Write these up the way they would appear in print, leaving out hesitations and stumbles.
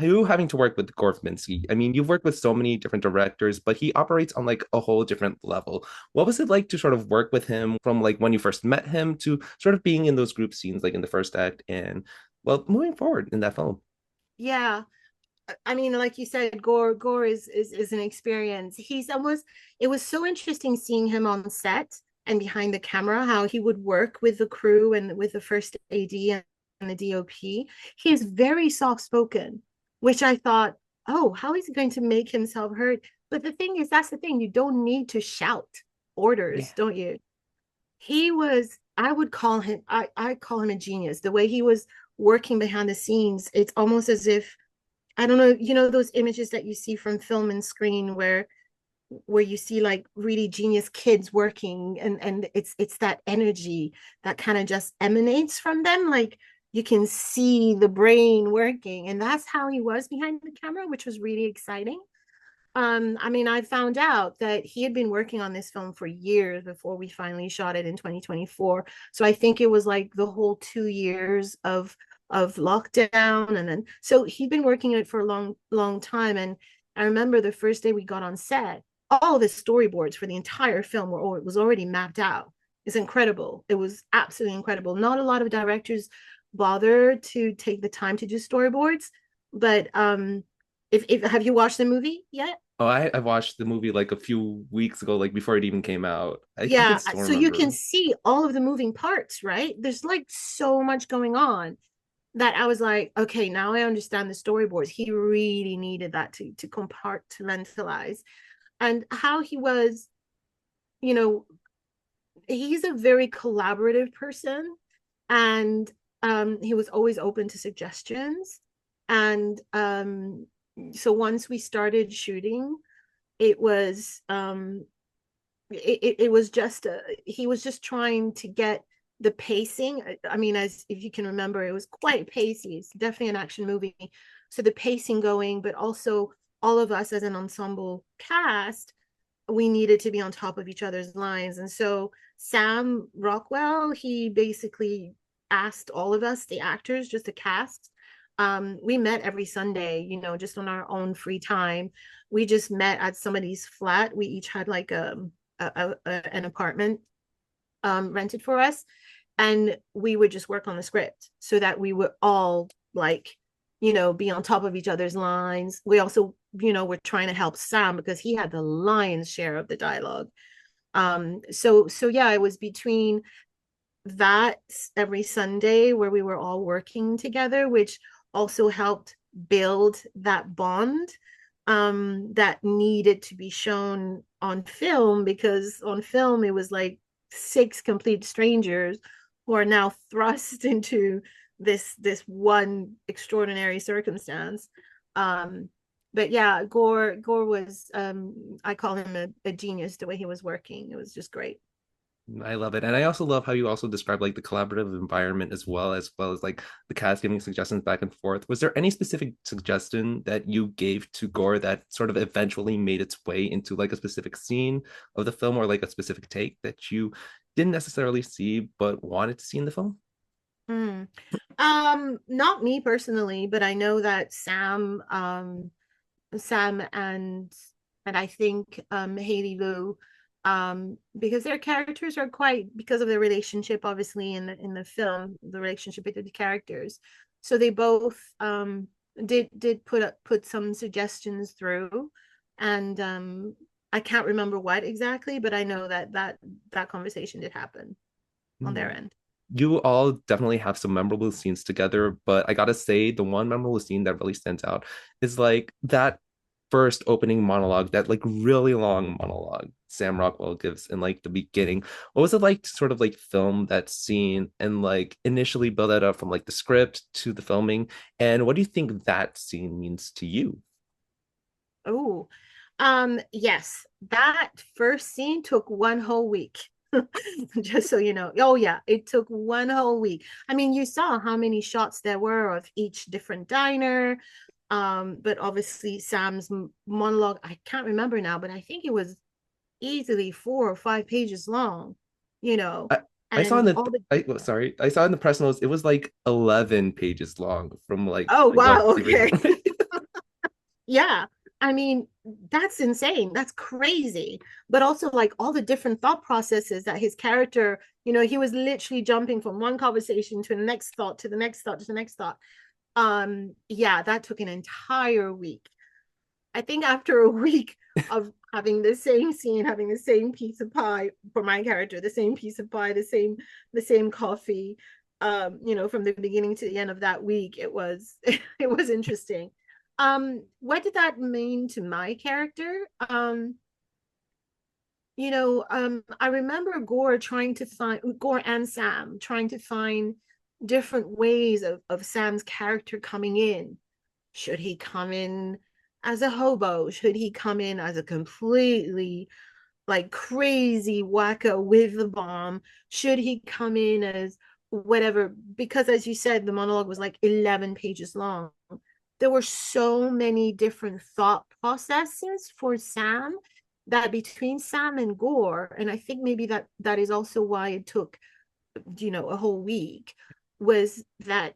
you having to work with Gorfminski, I mean, you've worked with so many different directors, but he operates on like a whole different level. What was it like to sort of work with him from like when you first met him to sort of being in those group scenes, like in the first act and well, moving forward in that film? Yeah. I mean, like you said, Gore is an experience. He's almost it was so interesting seeing him on set and behind the camera, how he would work with the crew and with the first AD and the DOP. He is very soft spoken, which I thought, oh, how is he going to make himself heard? But the thing is, that's the thing. You don't need to shout Yeah. orders, don't you? He was, I would call him, I call him a genius. The way he was working behind the scenes, it's almost as if I don't know, those images that you see from film and screen where you see like really genius kids working and it's that energy that kind of just emanates from them. Like you can see the brain working. And that's how he was behind the camera, which was really exciting. I mean, I found out that he had been working on this film for years before we finally shot it in 2024. So I think it was like the whole 2 years of lockdown, and then so he'd been working on it for a long time. And I remember the first day we got on set, all the storyboards for the entire film were it was already mapped out. It's incredible. It was absolutely incredible. Not a lot of directors bother to take the time to do storyboards, but if have you watched the movie yet? Oh, I watched the movie like a few weeks ago, like before it even came out. I can Yeah, still so you can remember. see all of the moving parts, right? There's like so much going on that I was like, okay, now I understand the storyboards. He really needed that to compartmentalize. And how he was, you know, he's a very collaborative person, and he was always open to suggestions. And so once we started shooting, it was it was just he was just trying to get the pacing. I mean, as if you can remember, it was quite pacey. It's definitely an action movie, so the pacing going, but also all of us as an ensemble cast, we needed to be on top of each other's lines. And so Sam Rockwell, he basically asked all of us, the actors, just to cast. We met every Sunday, just on our own free time. We just met at somebody's flat. We each had like an apartment rented for us, and we would just work on the script so that we would all like be on top of each other's lines. We also were trying to help Sam because he had the lion's share of the dialogue. So yeah, it was between that every Sunday where we were all working together, which also helped build that bond that needed to be shown on film, because on film it was like six complete strangers who are now thrust into this one extraordinary circumstance. Um, but yeah, Gore was I call him a genius the way he was working. It was just great. I love it. And I also love how you also describe like the collaborative environment as well as like the cast giving suggestions back and forth. Was there any specific suggestion that you gave to Gore that sort of eventually made its way into like a specific scene of the film or like a specific take that you didn't necessarily see but wanted to see in the film? Mm. Not me personally, but I know that Sam and I think Haley Lu, because their characters are quite, because of their relationship, obviously in the film, the relationship between the characters. So they both did put some suggestions through, and I can't remember what exactly, but I know that conversation did happen on their Hmm. end. You all definitely have some memorable scenes together, but I gotta say, the one memorable scene that really stands out is like that first opening monologue, that like really long monologue Sam Rockwell gives in like the beginning. What was it like to sort of like film that scene and like initially build that up from like the script to the filming? And what do you think that scene means to you? Oh, yes, that first scene took one whole week. Just so you know. Oh yeah, it took one whole week. I mean, you saw how many shots there were of each different diner. But obviously Sam's monologue, I can't remember now, but I think it was easily 4 or 5 pages long, you know, I, I saw in and the all the sorry, I saw in the press notes it was like 11 pages long from like oh what wow, the original. okay. Yeah. I mean, that's insane. That's crazy. But also, like, all the different thought processes that his character, he was literally jumping from one conversation to the next thought, to the next thought, to the next thought. Yeah, that took an entire week. I think after a week of having the same scene, having the same piece of pie for my character, the same piece of pie, the same coffee, from the beginning to the end of that week, it was it was interesting. What did that mean to my character? I remember Gore and Sam trying to find different ways of Sam's character coming in. Should he come in as a hobo? Should he come in as a completely like crazy wacko with the bomb? Should he come in as whatever? Because as you said, the monologue was like 11 pages long. There were so many different thought processes for Sam that between Sam and Gore, and I think maybe that is also why it took a whole week, was that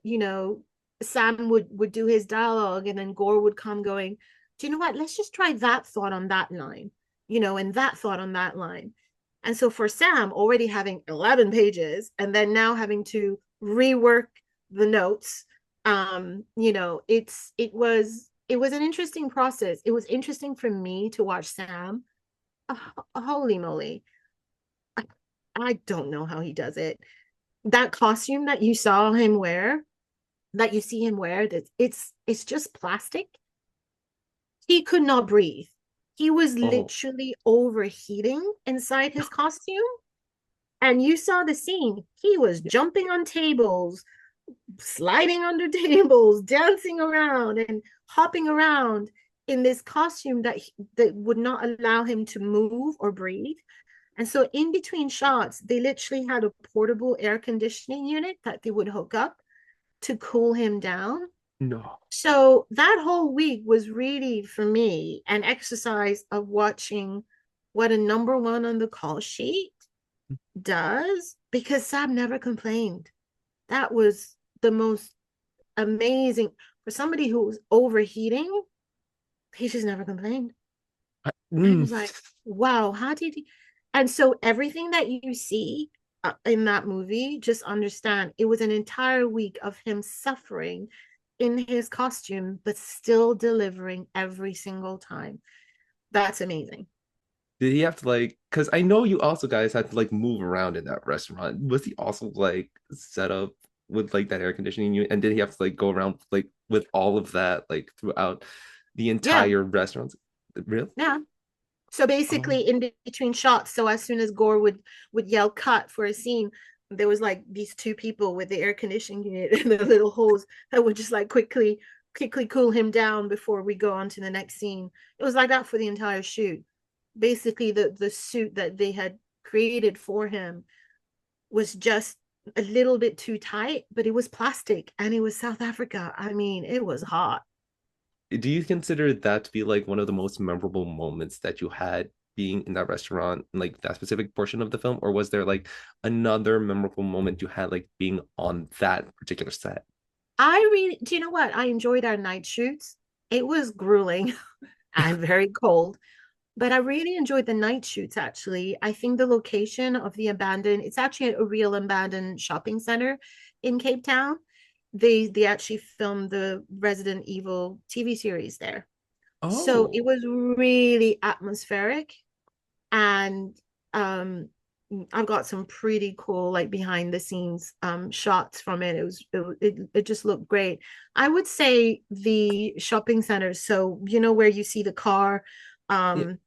Sam would do his dialogue and then Gore would come going, do you know what, let's just try that thought on that line, and that thought on that line. And so for Sam, already having 11 pages and then now having to rework the notes, it was an interesting process. It was interesting for me to watch Sam. Holy moly, I, I don't know how he does it. That costume that you saw him wear, that you see him wear, that it's just plastic. He could not breathe. He was Oh literally overheating inside his costume. And you saw the scene. He was yeah. jumping on tables, sliding under tables, dancing around and hopping around in this costume that would not allow him to move or breathe. And so in between shots, they literally had a portable air conditioning unit that they would hook up to cool him down. No. So that whole week was really for me an exercise of watching what a number one on the call sheet does, because Sam never complained. That was the most amazing for somebody who was overheating. He just never complained. I Mm. was like, wow, how did he? And so everything that you see in that movie, just understand it was an entire week of him suffering in his costume, but still delivering every single time. That's amazing. Did he have to like? Because I know you also guys had to like move around in that restaurant. Was he also like set up with like that air conditioning unit? And did he have to like go around like with all of that like throughout the Yeah, entire restaurant? Really? yeah. So Oh basically, in between shots, so as soon as Gore would yell cut for a scene, there was like these two people with the air conditioning unit and the little hose that would just like quickly cool him down before we go on to the next scene. It was like that for the entire shoot. Basically, the suit that they had created for him was just a little bit too tight, but it was plastic and it was South Africa. I mean, it was hot. do you consider that to be like one of the most memorable moments that you had being in that restaurant, like that specific portion of the film, or was there like another memorable moment you had like being on that particular set? Do you know what? I enjoyed our night shoots. It was grueling. I'm very cold, but I really enjoyed the night shoots actually. I think the location of it's actually a real abandoned shopping center in Cape Town. They actually filmed the Resident Evil TV series there. So it Oh, was really atmospheric, and um I've got some pretty cool like behind the scenes shots from it. It just looked great. I would say the shopping center, so where you see the car, yeah. um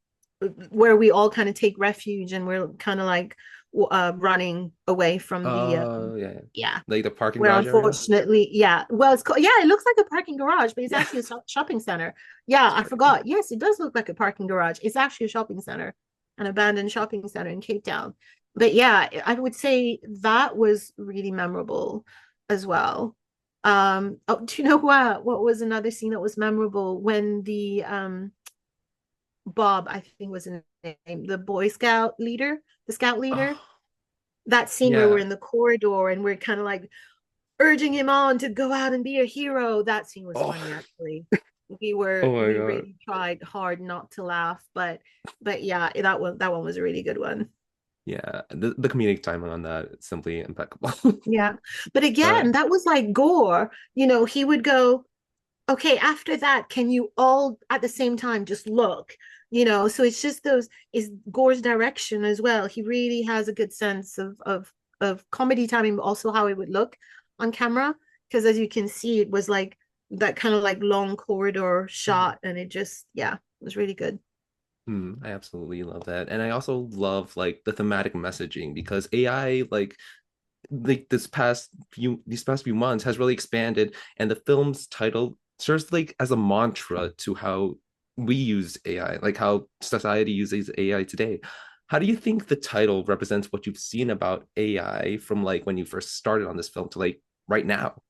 where we all kind of take refuge and we're kind of like running away from the Yeah. yeah, Like the parking where garage area? unfortunately, yeah, well, it's called, yeah, it looks like a parking garage, but it's Yeah. actually a shopping center. Yeah, I Sorry. forgot. Yes, it does look like a parking garage. It's actually a shopping center, an abandoned shopping center in Cape Town. But yeah, I would say that was really memorable as well. Oh, do you know what was another scene that was memorable? When the Bob, I think was his name, the Boy Scout leader, the scout leader, Oh, that scene where we're yeah. in the corridor and we're kind of like urging him on to go out and be a hero. That scene was Oh, funny, actually. Oh my we God. really tried hard not to laugh, but yeah, that one was a really good one. Yeah, the comedic timing on that is simply impeccable. Yeah. But uh, again, that was like Gore. He would go, okay, after that, can you all at the same time just look? So it's just those is Gore's direction as well. He really has a good sense of comedy timing, but also how it would look on camera. Because as you can see, it was like that kind of like long corridor shot, and it just, yeah, it was really good. I absolutely love that. And I also love like the thematic messaging because AI like these past few months has really expanded, and the film's title serves like as a mantra to how we use AI, like how society uses AI today. How do you think the title represents what you've seen about AI from like when you first started on this film to like right now?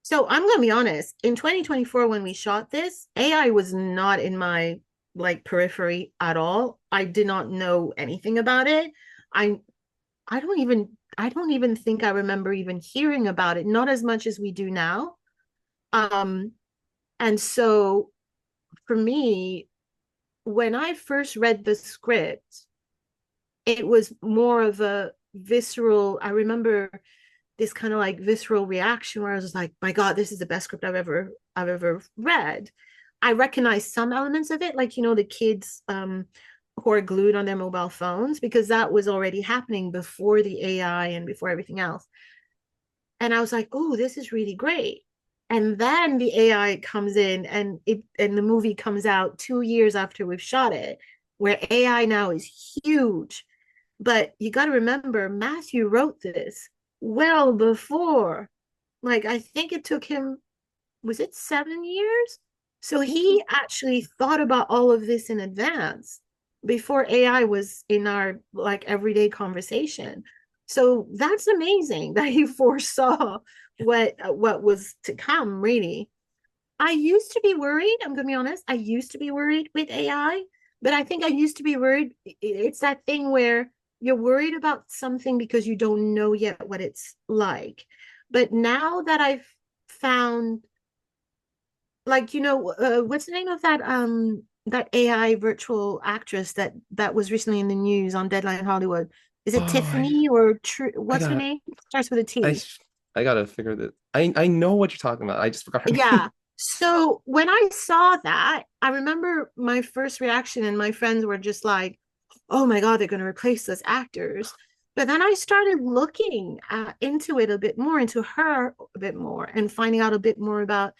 So I'm gonna be honest. In 2024, when we shot this, AI was not in my like periphery at all. I did not know anything about it. I I don't even think I remember even hearing about it, not as much as we do now. Um, and so for me, when I first read the script, it was more of a visceral, I remember this kind of like visceral reaction where I was like, my God, this is the best script I've ever read. I recognize some elements of it, like the kids who are glued on their mobile phones, because that was already happening before the AI and before everything else. And I was like, oh, this is really great. And then the AI comes in, and the movie comes out 2 years after we've shot it, where AI now is huge. But you got to remember, Matthew wrote this well before. Like, I think it took him, was it 7 years? So he actually thought about all of this in advance before AI was in our like everyday conversation. So that's amazing that he foresaw what was to come, really. I used to be worried, I'm gonna be honest. I used to be worried with AI, but I think I used to be worried. It's that thing where you're worried about something because you don't know yet what it's like. But now that I've found, like, what's the name of that AI virtual actress that was recently in the news on Deadline Hollywood? Is it Oh, Tiffany or I what's her got name? Starts with a I T. I gotta figure that. I know what you're talking about. I just forgot her Yeah. name. So when I saw that, I remember my first reaction, and my friends were just like, oh my God, they're going to replace those actors. But then I started looking into it a bit more, into her a bit more, and finding out a bit more about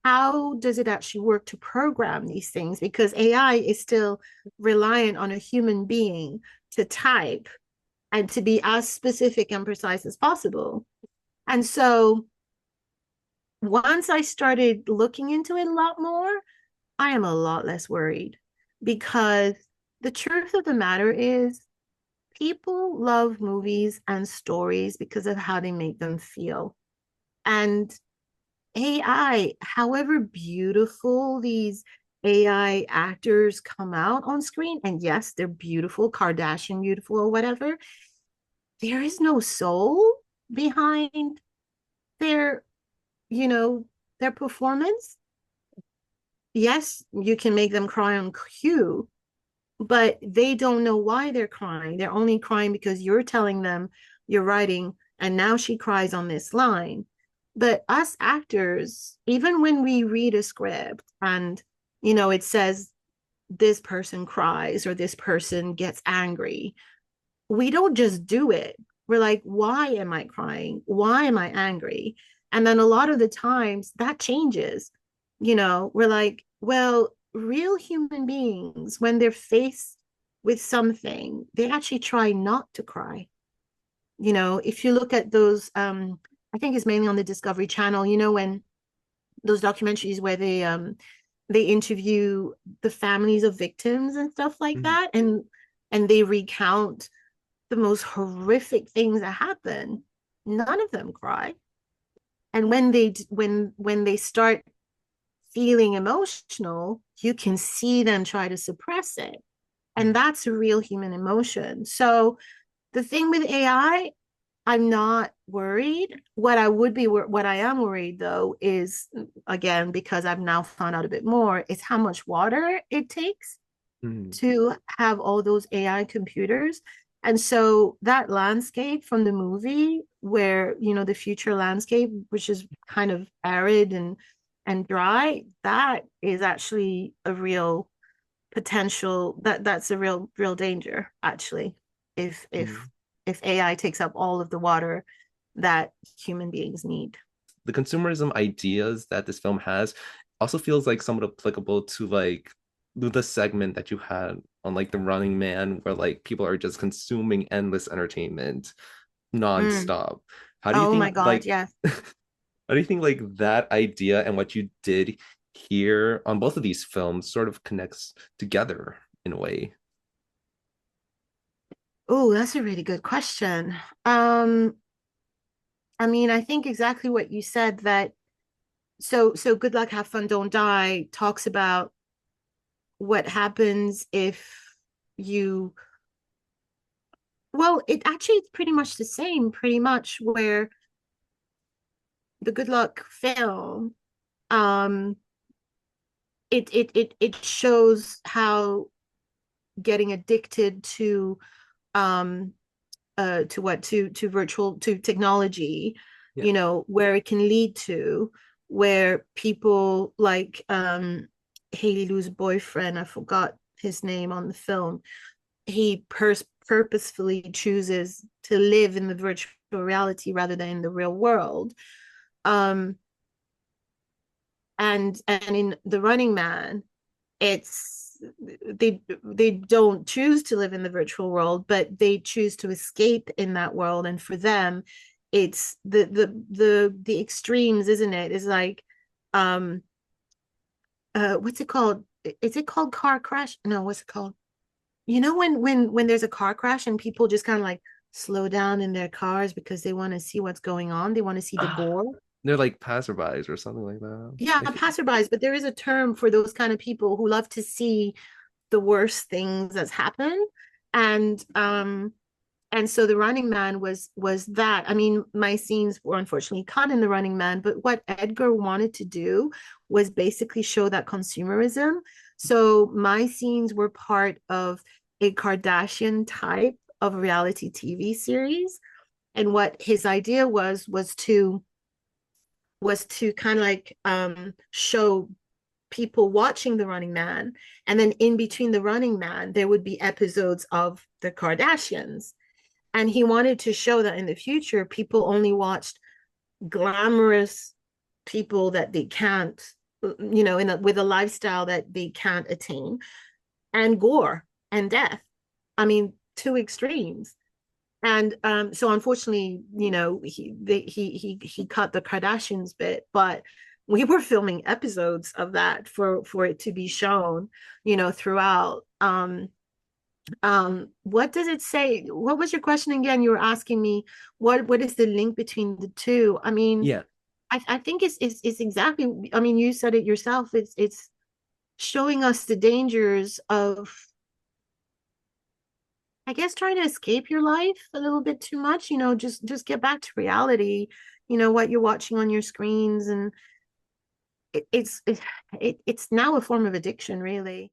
how does it actually work to program these things, because AI is still reliant on a human being to type and to be as specific and precise as possible. And so once I started looking into it a lot more, I am a lot less worried, because the truth of the matter is people love movies and stories because of how they make them feel. And AI, however beautiful these AI actors come out on screen, and yes, they're beautiful, Kardashian beautiful or whatever, there is no soul behind their, you know, their performance. Yes, you can make them cry on cue, but they don't know why they're crying. They're only crying because you're telling them you're writing, and now she cries on this line. But us actors, even when we read a script and, it says this person cries or this person gets angry, we don't just do it. We're like, why am I crying? Why am I angry? And then a lot of the times that changes. We're like, well, real human beings, when they're faced with something, they actually try not to cry. If you look at those, I think it's mainly on the Discovery Channel, when those documentaries where they interview the families of victims and stuff like Mhm. that, and they recount the most horrific things that happen. None of them cry. And when they start feeling emotional, you can see them try to suppress it. And that's a real human emotion. So the thing with AI, I'm not worried. What I am worried though is, again, because I've now found out a bit more, is how much water it takes Mhm. to have all those AI computers. And so that landscape from the movie, where, the future landscape, which is kind of arid and dry, that is actually a real potential, that's a real danger, actually, if if Mhm. if AI takes up all of the water that human beings need. The consumerism ideas that this film has also feels like somewhat applicable to like the segment that you had on like The Running Man, where like people are just consuming endless entertainment Mm. nonstop. How do you Oh my think God, like yes. how do you think like that idea and what you did here on both of these films sort of connects together in a way? Oh, that's a really good question. Um, I mean, I think exactly what you said, that so Good Luck, Have Fun, Don't Die talks about what happens if you, well, it actually, it's pretty much the same, pretty much, where the Good Luck film, um it shows how getting addicted um to virtual, to technology, Yeah. where it can lead to, where people like Haley Lou's boyfriend, I forgot his name on the film, he purposefully chooses to live in the virtual reality rather than in the real world. um and in The Running Man, it's, they don't choose to live in the virtual world, but they choose to escape in that world. And for them, it's the extremes, isn't it? Is like, um what's it called? Is it called car crash? No, what's it called? When there's a car crash and people just kind of like slow down in their cars because they want to see what's going on. They want to see the Ah, gore. they're like passerbys or something like that. Yeah, passerbys, but there is a term for those kind of people who love to see the worst things that's happened. And so The Running Man was that. I mean, my scenes were unfortunately cut in The Running Man, but what Edgar wanted to do was basically show that consumerism. So my scenes were part of a Kardashian type of reality TV series. And what his idea was to kind of like show people watching The Running Man, and then in between The Running Man there would be episodes of the Kardashians. And he wanted to show that in the future people only watched glamorous people that they can't, with a lifestyle that they can't attain, and gore and death. I mean, two extremes. And so unfortunately, he cut the Kardashians bit, but we were filming episodes of that for it to be shown, throughout. What does it say? What was your question again? You were asking me what is the link between the two? I mean, Yeah. I think it's exactly. I mean, you said it yourself. It's showing us the dangers of, I guess, trying to escape your life a little bit too much, just get back to reality, what you're watching on your screens. And it's now a form of addiction, really.